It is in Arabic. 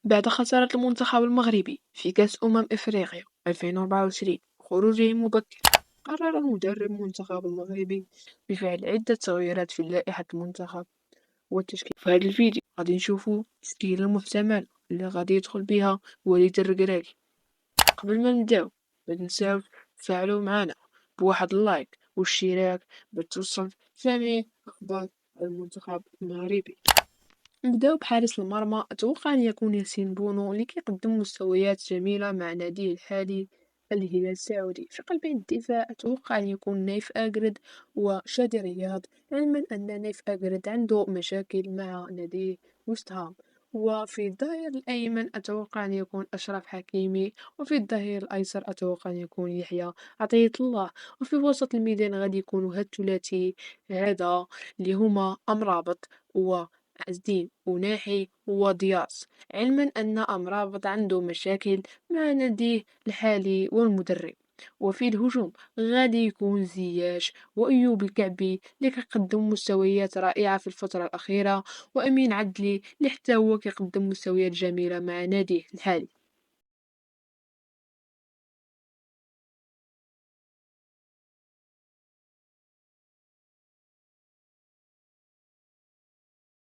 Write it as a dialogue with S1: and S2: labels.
S1: بعد خسارة المنتخب المغربي في كأس إفريقيا 2024 وخروجه مبكرا، قرر مدرب المنتخب المغربي بفعل عدة تغييرات في لائحة المنتخب والتشكيل. في هذا الفيديو غادي نشوفو التشكيلة المحتملة اللي غادي يدخل بها وليد الركراكي. قبل ما نبداو متنساوش تفاعلوا معنا بواحد اللايك والاشتراك باش توصل جميع أخبار المنتخب المغربي. نبداو بحارس المرمى. أتوقع أن يكون ياسين بونو اللي كيقدم مستويات جميلة مع ناديه الحالي الهلال السعودي. في قلبين الدفاع أتوقع أن يكون نايف أجرد وشادي رياض، علما أن نايف أجرد عنده مشاكل مع ناديه وست هام. وفي الظهير الأيمن أتوقع أن يكون أشرف حكيمي، وفي الظهير الأيسر أتوقع أن يكون يحيى عطية الله، وفي وسط الميدان غادي يكونوا هاد الثلاثي هذا اللي هما أمرابط و عز الدين وناحي ودياس، علما أن أمرابط عنده مشاكل مع ناديه الحالي والمدرب. وفي الهجوم غادي يكون زياش وأيوب الكعبي اللي كيقدم مستويات رائعة في الفترة الأخيرة، وأمين عدلي اللي حتى هو كيقدم مستويات جميلة مع ناديه الحالي.